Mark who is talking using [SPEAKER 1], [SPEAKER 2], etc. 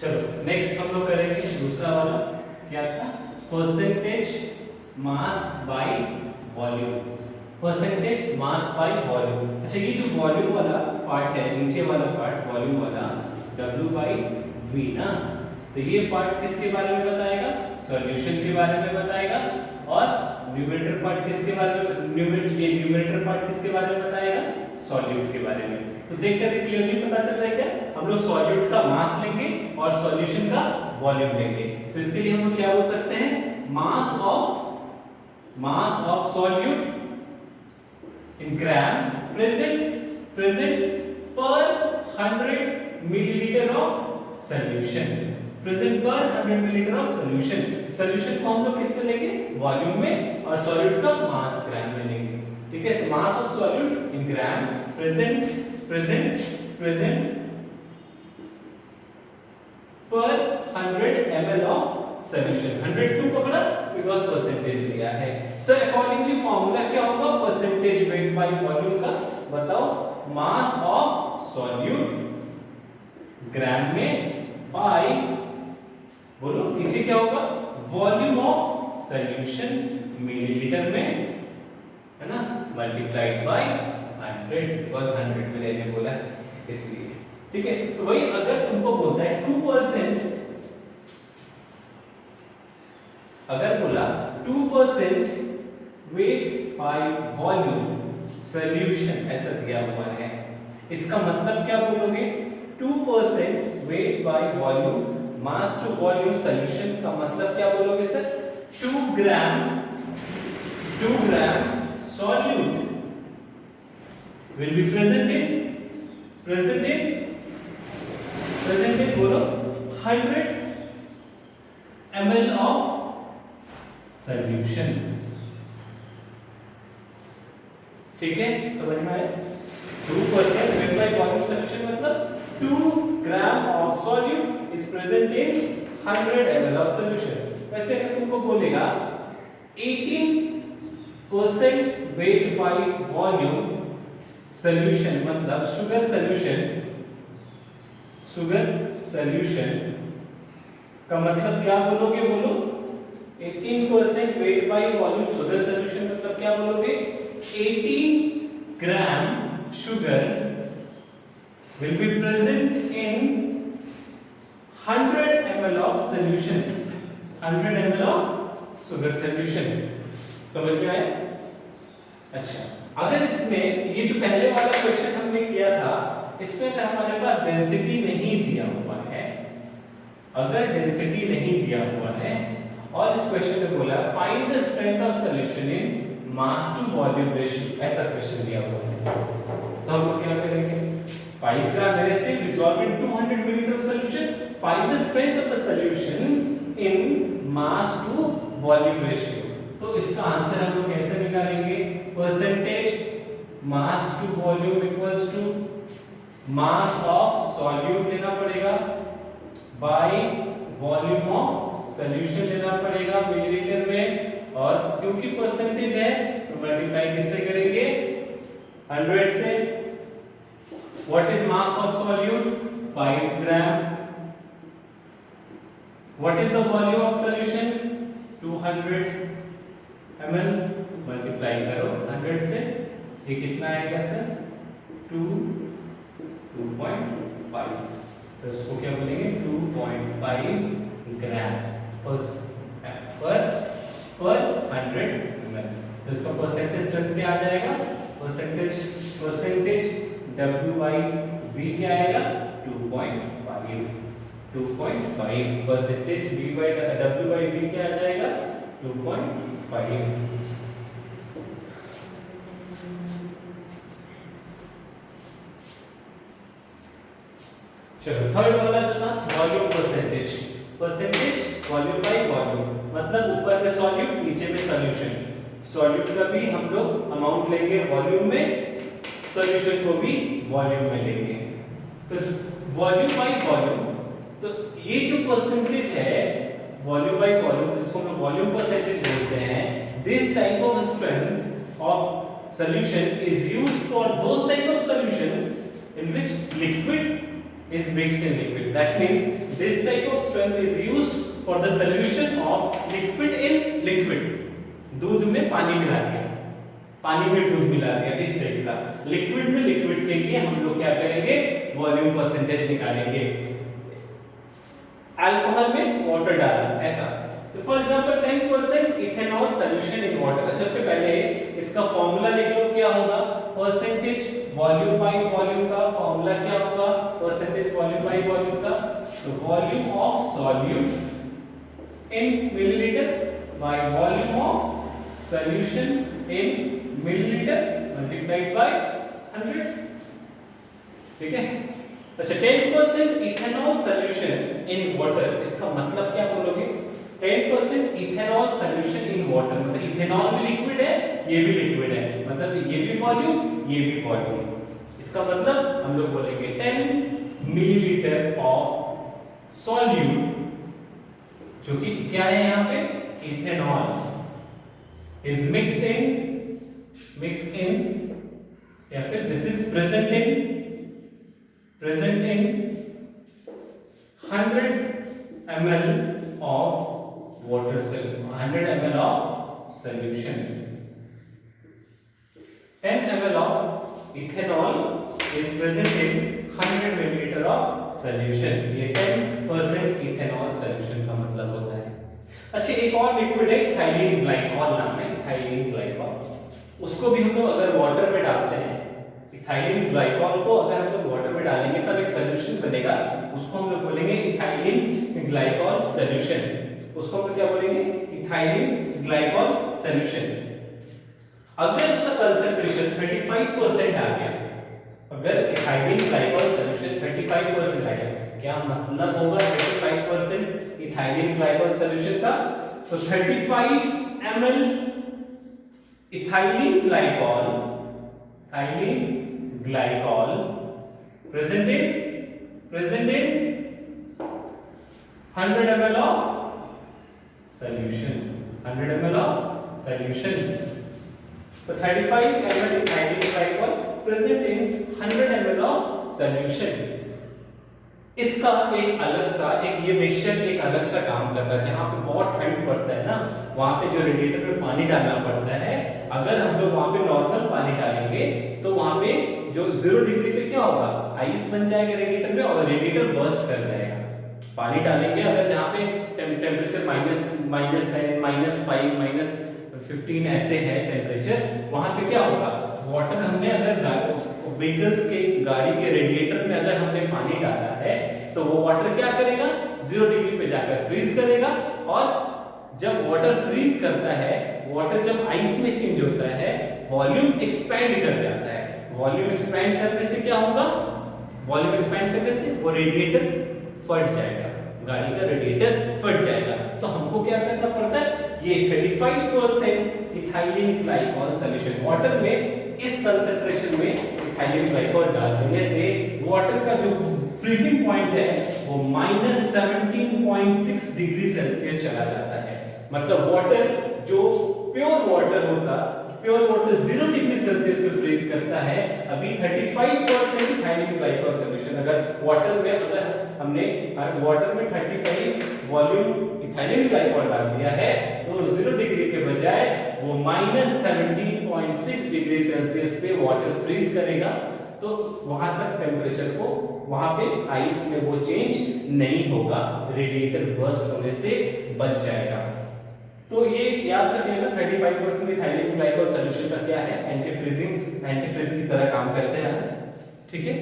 [SPEAKER 1] चलो नेक्स्ट हम लोग करेंगे दूसरा वाला, क्या था, percentage mass by volume. Percentage mass by volume. अच्छा, ये जो वॉल्यूम वाला पार्ट है, नीचे वाला पार्ट वॉल्यूम वाला, W बाई V ना, तो ये पार्ट किसके बारे में बताएगा? सॉल्यूशन के बारे में बताएगा। और न्यूमरेटर पार्ट किसके बारे में, न्यूमरेटर पार्ट किसके बारे में बताएगा? सॉल्यूट के बारे में। तो देख करके क्लियरली पता चल रहा है क्या? हम लोग सॉल्यूट का मास लेंगे और सॉल्यूशन का वॉल्यूम लेंगे। तो इसके लिए हम लोग क्या बोल सकते हैं? मास of solute in gram present per 100 milliliter of solution, present per 100 milliliter of solution। solution को हम लोग किस में लेंगे? वॉल्यूम में, और सॉल्यूट का मास ग्राम में लेंगे। ठीक है, तो मास of solute in gram present per 100 ml of solution। 100 क्यों पकड़ा? बिकॉज परसेंटेज लिया है। तो अकॉर्डिंगली फॉर्मूला क्या होगा परसेंटेज वेट बाय वॉल्यूम का? बताओ, मास ऑफ सॉल्यूट ग्राम में बाय, बोलो नीचे क्या होगा, वॉल्यूम ऑफ सॉल्यूशन मिलीलीटर में, है ना, मल्टीप्लाइड बाय 100, बिकॉज 100 में लेने बोला है इसलिए। ठीक है, तो वही अगर तुमको बोलता है 2%, अगर बोला 2% वेट बाय वॉल्यूम सॉल्यूशन ऐसा दिया हुआ है, इसका मतलब क्या बोलोगे? 2% weight by volume mass to volume solution का मतलब क्या बोलोगे sir? 2 gram solute will be present in बोलो 100 ml of solution। ठीक है, समझ में आया? 2% वेट बाय वॉल्यूम सॉल्यूशन मतलब 2 gram of solute is present in 100 ml of solution. वैसे अगर तुमको बोलेगा 18% वेट बाय वॉल्यूम सॉल्यूशन मतलब शुगर सॉल्यूशन का मतलब क्या बोलोगे? बोलो 18% wait by volume sugar solution मतलब क्या बोलोगे? 18 ग्राम sugar will be present in 100 ml of solution, 100 ml of sugar solution। समझ में आया? अच्छा, अगर इसमें ये जो पहले वाला क्वेश्चन हमने किया था, इसमें तो हमारे पास डेंसिटी नहीं दिया हुआ है। अगर डेंसिटी नहीं दिया हुआ है और इस क्वेश्चन में बोला find the strength of solution in mass to volume ratio, ऐसा क्वेश्चन दिया हुआ है, तो हम लोग क्या करेंगे? 5 ग्राम रेसिव dissolve in 200 millilitre of solution, find the strength of the solution in mass to volume ratio. तो इसका आंसर हम लोग कैसे निकालेंगे? Percentage mass to volume equals to mass of solute लेना पड़ेगा बाय वॉल्यूम ऑफ सॉल्यूशन लेना पड़ेगा मिलीलीटर में, और क्योंकि परसेंटेज है तो मल्टीप्लाई किससे करेंगे? 100 से। What is mass of solute? 5 gram. What is the volume of solution? 200 ml। Multiply करो 100 से, ये कितना आएगा सर? 2.5। तो इसको क्या बोलेंगे? 2.5 ग्राम पर 100 ml। तो इसका परसेंटेज टर्म क्या आ जाएगा? परसेंटेज W by V क्या आएगा? 2.5 परसेंटेज W by V क्या आ जाएगा? 2.5। चलो थर्ड वाला जो था volume percentage volume by volume मतलब ऊपर में सॉल्यूट नीचे में सॉल्यूशन। सॉल्यूट का भी हम लोग अमाउंट लेंगे वॉल्यूम में, सॉल्यूशन को भी वॉल्यूम में लेंगे। तो वॉल्यूम बाय वॉल्यूम, तो ये जो परसेंटेज है वॉल्यूम बाय वॉल्यूम, जिसको हम वॉल्यूम परसेंटेज बोलते हैं, this type of strength of solution is used for those type of solution in which is mixed in liquid. That means this type of strength is used for the solution of liquid in liquid. दूध में पानी मिला दिया, पानी में दूध मिला दिया, इस टाइप का। लिक्विड में लिक्विड के लिए हम लोग क्या करेंगे, वॉल्यूम परसेंटेज निकालेंगे। अल्कोहल में वाटर डाला, ऐसा। तो for example 10% ethanol solution in water. अच्छा, उसके पहले इसका फॉर्मूला लिख लो, क्या होगा, परसेंटेज वॉल्यूम बाय वॉल्यूम का फॉर्मूला क्या होगा, परसेंटेज वॉल्यूम बाय वॉल्यूम का, तो volume of solute in millilitre by volume of solution in millilitre multiplied by 100। ठीक है। अच्छा, 10% इथेनॉल सॉल्यूशन इन वाटर, इसका मतलब क्या बोलोगे, 10% इथेनॉल सॉल्यूशन इन वाटर, मतलब इथेनॉल भी लिक्विड है, ये भी लिक्विड है, मतलब ये भी वॉल्यूम, ये भी वॉल्यूम। इसका मतलब हम लोग बोलेंगे 10 मिलीलीटर ऑफ सॉल्यूट, जो कि क्या है यहाँ पे, इथेनॉल इज मिक्स्ड इन या फिर this is present in 100 ml of water cell, 100 ml of solution, 10 ml of ethanol is present in 100 milliliter of solution। ये 10% इथेनॉल सॉल्यूशन का मतलब होता है। अच्छा, एक और लिक्विड है, इथाइलिन ग्लाइकॉल नाम है, इथाइलिन ग्लाइकॉल। उसको भी हम लोग अगर वाटर में डालते हैं, इथाइलिन ग्लाइकॉल को अगर हम लोग वाटर में डालेंगे तब एक सॉल्यूशन बनेगा, उसको हम लोग बोलेंगे इथाइलिन ग्लाइकॉल सॉल्यूशन। उसको हम लोग क्या बोलेंगे, इथाइलिन ग्लाइकॉल सॉल्यूशन। अगर उसका कंसंट्रेशन 35% आ गया, अगर इथाइलिन ग्लाइकॉल सॉल्यूशन 35% आ गया, क्या मतलब होगा 35% इथाइलिन ग्लाइकॉल सॉल्यूशन का, तो 35 ml ethylene glycol present in 100 ml of solution, 100 ml of solution। तो 35 ml ethylene glycol present in 100 ml of solution। इसका एक अलग सा, एक ये मिक्सचर एक अलग सा काम करता है। जहां पे बहुत ठंड पड़ता है ना, वहां पे जो रेडिएटर में पानी डालना पड़ता है, अगर हम लोग वहां पे नॉर्मल पानी डालेंगे तो वहां पे जो 0 डिग्री पे क्या होगा, आइस बन जाएगा रेडिएटर में और रेडिएटर बर्स्ट कर जाएगा। पानी डालेंगे अगर जहां पे टेम्परेचर -10, -5, -15 ऐसे है टेम्परेचर, वहां पे क्या होगा, वाटर हमने अगर व्हीकल्स के गाड़ी के रेडिएटर में अगर हमने पानी डाला है तो वो वाटर क्या करेगा, 0 डिग्री पे जाकर फ्रीज करेगा। और जब वाटर फ्रीज करता है, वाटर जब आइस में चेंज होता है, वॉल्यूम एक्सपैंड कर जाता है। वॉल्यूम एक्सपैंड करने से क्या होगा, वॉल्यूम एक्सपैंड करने से वो रेडिएटर फट जाएगा, गाड़ी का रेडिएटर फट जाएगा। तो हमको क्या करना पड़ता है, ये 35% इथाइलिन ग्लाइकॉल सॉल्यूशन वाटर में इस कंसंट्रेशन में इथाइलिन ग्लाइकॉल डाल देने से वाटर का जो फ्रीजिंग पॉइंट है वो -17.6 डिग्री सेल्सियस चला जाता है। मतलब वाटर जो प्योर वाटर होता, प्योर वाटर 0 डिग्री सेल्सियस पे फ्रीज करता है, अभी 35% इथाइलिन ग्लाइकॉल सॉल्यूशन अगर वाटर में, अगर हमने वाटर में 35 वॉल्यूम इथाइलिन ग्लाइकॉल डाल दिया है तो 0 डिग्री के बजाय वो -17.6 डिग्री सेल्सियस पे वाटर फ्रीज करेगा। तो वहां तक टेम्परेचर को, वहां पे आइस में वो चेंज नहीं होगा, रेडिएटर बर्स्ट होने से बच जाएगा। तो ये याद रखिएगा 35% इथाइलिन ग्लाइकॉल सॉल्यूशन का क्या है, एंटी फ्रीज की तरह काम करते हैं। ठीक है।